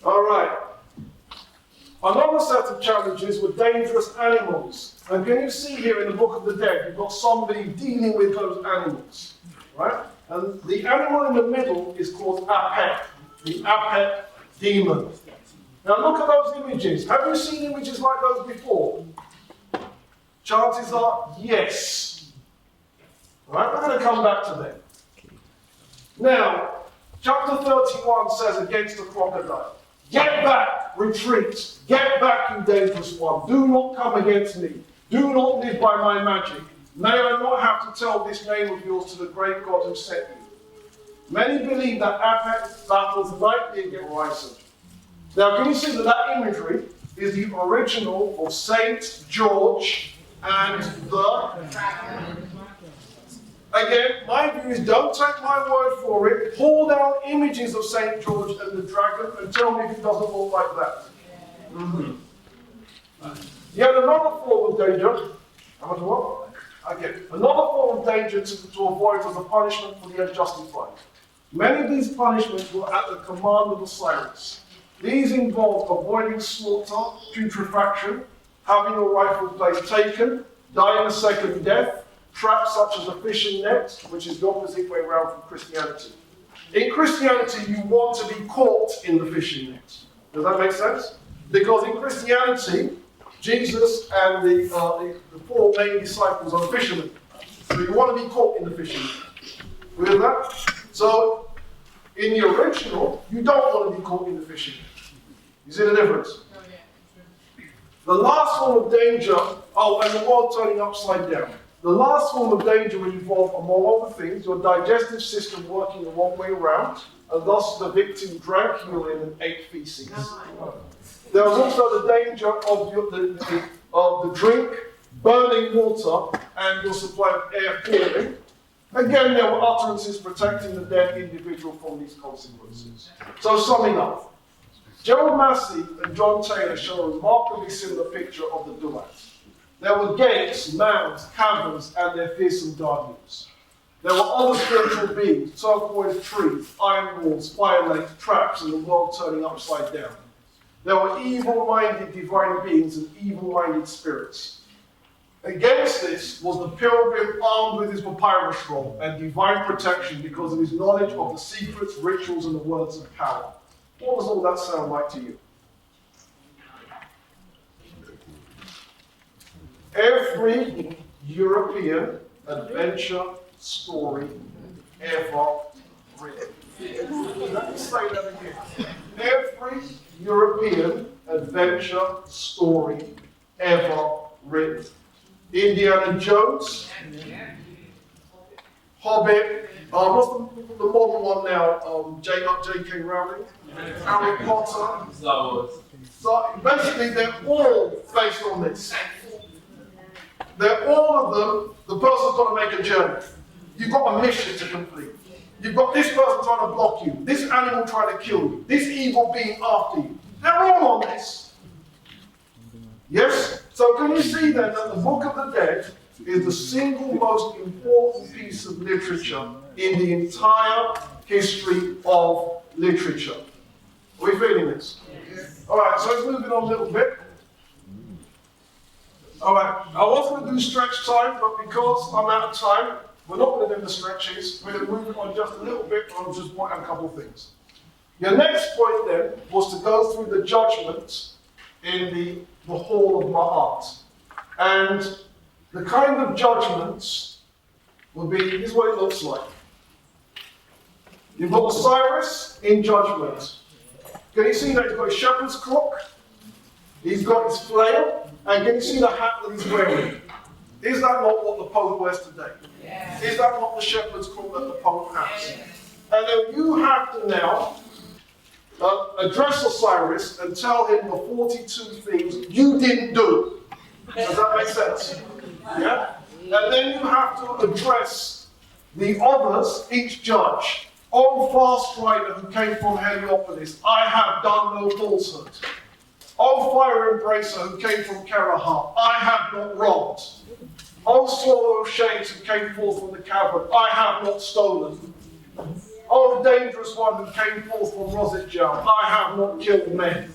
All right. Another set of challenges were dangerous animals. And can you see here in the Book of the Dead, you've got somebody dealing with those animals, right? And the animal in the middle is called Apep, the Apep demon. Now look at those images. Have you seen images like those before? Chances are, yes. Right, we're going to come back to them. Now, chapter 31 says against the crocodile, get back, retreat, get back, you dangerous one. Do not come against me. Do not live by my magic. May I not have to tell this name of yours to the great God who sent you. Many believe that Apex battles nightly against Rison. Now, can you see that that imagery is the original of Saint George and the... Again, my view is don't take my word for it. Pull down images of Saint George and the dragon and tell me if it doesn't look like that. Yet another form of danger. How much what? Okay. Another form of danger to avoid was a punishment for the unjustified. Many of these punishments were at the command of Osiris. These involved avoiding slaughter, putrefaction, having a rightful place taken, dying a second death, traps such as the fishing net, which is the opposite way around from Christianity. In Christianity, you want to be caught in the fishing net. Does that make sense? Because in Christianity, Jesus and the four main disciples are fishermen. So you want to be caught in the fishing net. With that? So, in the original, you don't want to be caught in the fishing net. You see the difference? The last form of danger, and the world turning upside down. The last form of danger would involve, among other things, your digestive system working the wrong way around, and thus the victim drank urine and ate feces. There was also the danger of the drink, burning water, and your supply of air falling. Again, there were utterances protecting the dead individual from these consequences. So summing up, Gerald Massey and John Taylor show a remarkably similar picture of the Duat. There were gates, mounds, caverns, and their fearsome guardians. There were other spiritual beings, turquoise trees, iron walls, fire lakes, traps, and the world turning upside down. There were evil-minded divine beings and evil-minded spirits. Against this was the pilgrim armed with his papyrus roll and divine protection because of his knowledge of the secrets, rituals, and the words of power. What does all that sound like to you? Every European adventure story ever written. Let me say that again. Every European adventure story ever written. Indiana Jones, Hobbit, what's the modern one now? J.K. Rowling, Harry Potter. So basically, they're all based on this. They're all of them, the person's got to make a journey. You've got a mission to complete. You've got this person trying to block you, this animal trying to kill you, this evil being after you. They're all on this. Yes? So can you see then that the Book of the Dead is the single most important piece of literature in the entire history of literature? Are we feeling this? Yes. Alright, so let's move it on a little bit. Alright, I was going to do stretch time, but because I'm out of time, we're not going to do the stretches. We're going to move it on just a little bit, and I'll just point out a couple of things. Your next point then was to go through the judgment in the Hall of Ma'at. And the kind of judgments will be, this is what it looks like. You've got Osiris in judgment. Can you see that he's got his shepherd's crook? He's got his flail, and can you see the hat that he's wearing? Is that not what the Pope wears today? Yes. Is that not the shepherd's crook that the Pope has? Yes. And then you have to now address Osiris and tell him the 42 things you didn't do. Does that make sense? Yeah? And then you have to address the others, each judge. O fast rider who came from Heliopolis, I have done no falsehood. O fire embracer who came from Karaha, I have not robbed. O swallow of shades who came forth from the cavern, I have not stolen. O dangerous one who came forth from Rositjal, I have not killed men.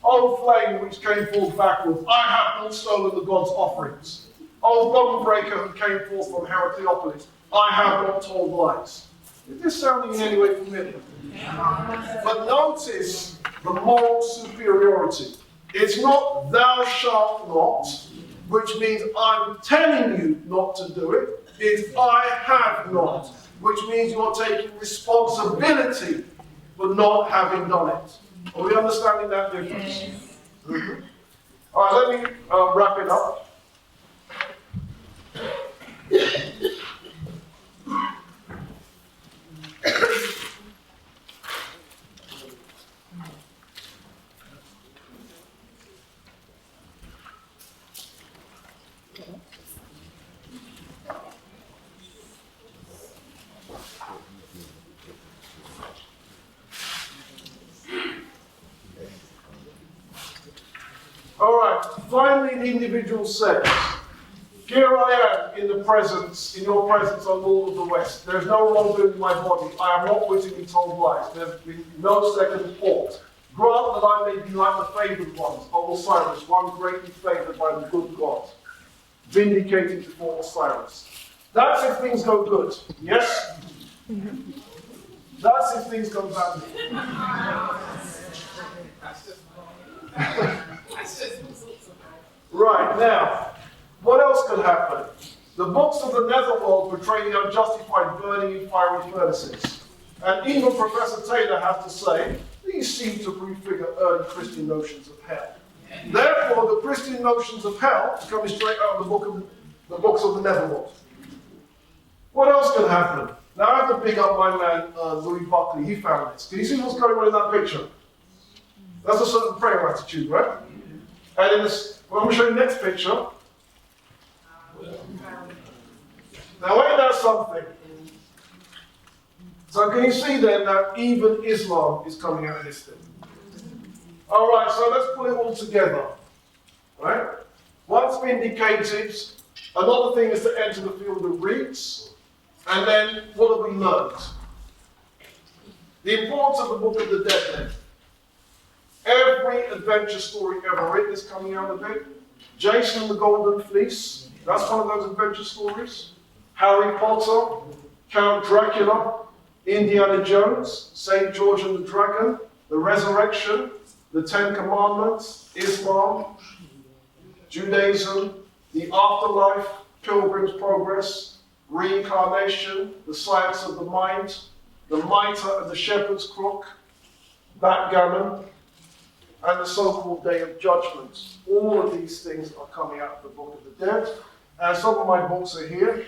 O flame which came forth backwards, I have not stolen the gods' offerings. O bone breaker who came forth from Heracleopolis, I have not told lies. Is this sounding in any way familiar? But notice the moral superiority. It's not thou shalt not, which means I'm telling you not to do it. It's I have not, which means you're taking responsibility for not having done it. Are we understanding that difference? Yes. Mm-hmm. All right, let me wrap it up. All right, finally the individual says, here I am in your presence, O Lord of the West. There is no wrongdoing in my body. I am not wittingly told lies. There has been no second fault. Grant that I may be like the favoured ones of Osiris, one greatly favoured by the good God, vindicated before Osiris. That's if things go good, yes? That's if things go badly. Right, now, what else could happen? The books of the netherworld portray the unjustified burning in fiery furnaces. And even Professor Taylor has to say, these seem to prefigure early Christian notions of hell. Therefore, the Christian notions of hell are coming straight out of the books of the netherworld. What else could happen? Now, I have to pick up my man, Louis Buckley. He found this. Can you see what's going on in that picture? That's a certain prayer attitude, right? And in this, well, I'm going to show you the next picture. Now, ain't that something? So can you see then that even Islam is coming out of this thing? All right, so let's put it all together. Right? Once vindicated, another thing is to enter the field of reeds. And then, what have we learned? The importance of the Book of the Dead then. Every adventure story ever written is coming out of it. Jason and the Golden Fleece, that's one of those adventure stories. Harry Potter, Count Dracula, Indiana Jones, St. George and the Dragon, the Resurrection, the Ten Commandments, Islam, Judaism, the Afterlife, Pilgrim's Progress, Reincarnation, the Science of the Mind, the Mitre and the Shepherd's Crook, Backgammon, and the so-called Day of Judgment. All of these things are coming out of the Book of the Dead, and some of my books are here.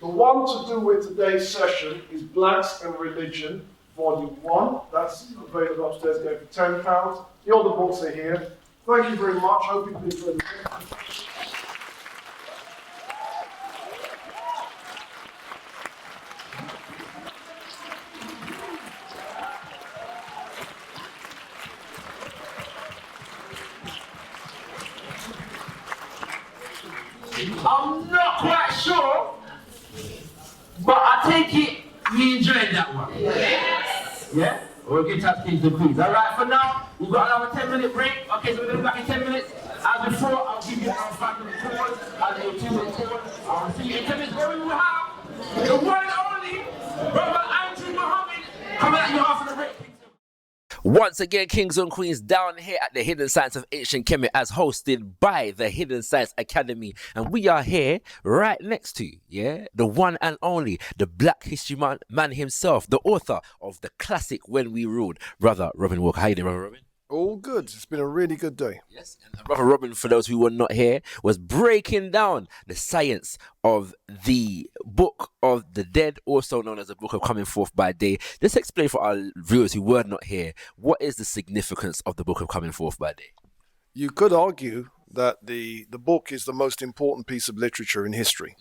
The one to do with today's session is Blacks and Religion, Volume 1. That's available upstairs, going for £10. The other books are here. Thank you very much. Hope you enjoyed it. I'm not quite sure, but I take it you enjoyed that one. Yes. Yeah? We'll get to Kings and Queens. Alright, for now, we've got another 10-minute break. Okay, so we're going to be back in 10 minutes. As before, I'll give you our 5-minute pause, and a 2-minute pause. I'll see you in 10 minutes. Where we will have the one and only Brother Andrew Muhammad coming at you after the break. Once again, Kings and Queens down here at the Hidden Science of Ancient Kemet, as hosted by the Hidden Science Academy. And we are here right next to, the one and only, the Black History man himself, the author of the classic When We Ruled, Brother Robin Walker. How you doing, Brother Robin? All good. It's been a really good day. Yes, and Brother Robin, for those who were not here, was breaking down the science of the Book of the Dead, also known as the Book of Coming Forth by Day. Just explain for our viewers who were not here, what is the significance of the Book of Coming Forth by Day? You could argue that the book is the most important piece of literature in history.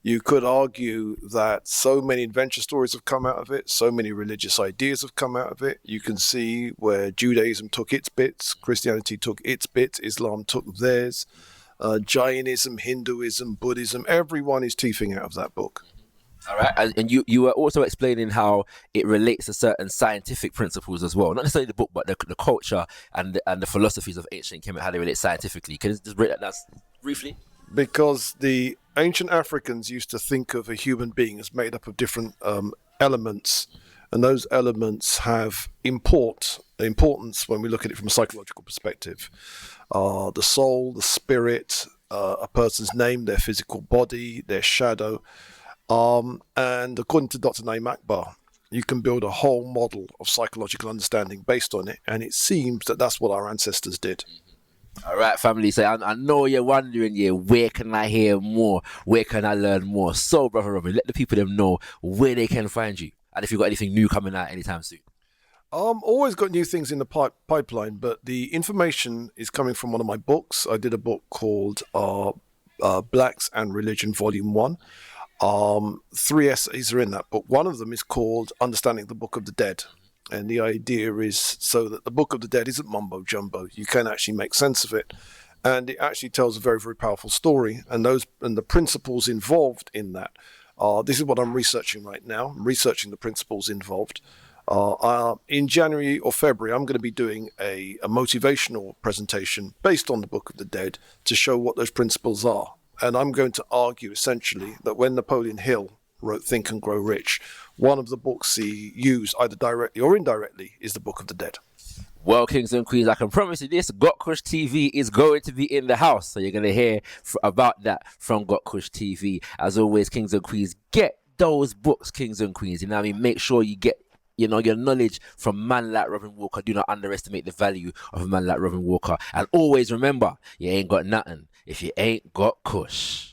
You could argue that so many adventure stories have come out of it, so many religious ideas have come out of it. You can see where Judaism took its bits, Christianity took its bits, Islam took theirs, Jainism, Hinduism, Buddhism, everyone is teething out of that book. All right, and you were also explaining how it relates to certain scientific principles as well. Not necessarily the book, but the culture and the philosophies of ancient Kemet, how they relate scientifically. Can you just break that down briefly? Because the ancient Africans used to think of a human being as made up of different elements, And those elements have importance when we look at it from a psychological perspective. The soul, the spirit, a person's name, their physical body, their shadow. And according to Dr. Naim Akbar, you can build a whole model of psychological understanding based on it. And it seems that that's what our ancestors did. All right, family. So I know you're wondering, yeah, where can I hear more? Where can I learn more? So, Brother Robin, let the people them know where they can find you. And if you've got anything new coming out anytime soon. Always got new things in the pipeline, but the information is coming from one of my books. I did a book called Blacks and Religion, Volume 1. 3 essays are in that book. One of them is called Understanding the Book of the Dead. And the idea is so that the Book of the Dead isn't mumbo jumbo. You can actually make sense of it. And it actually tells a very, very powerful story. And the principles involved in that. This is what I'm researching right now. I'm researching the principles involved. In January or February, I'm going to be doing a motivational presentation based on the Book of the Dead to show what those principles are. And I'm going to argue essentially that when Napoleon Hill wrote Think and Grow Rich, one of the books he used either directly or indirectly is the Book of the Dead. Well, Kings and Queens, I can promise you this, Gotkush TV is going to be in the house. So you're going to hear about that from Gotkush TV. As always, Kings and Queens, get those books, Kings and Queens. You know what I mean? Make sure you get your knowledge from man like Robin Walker. Do not underestimate the value of a man like Robin Walker. And always remember, you ain't got nothing if you ain't got kush.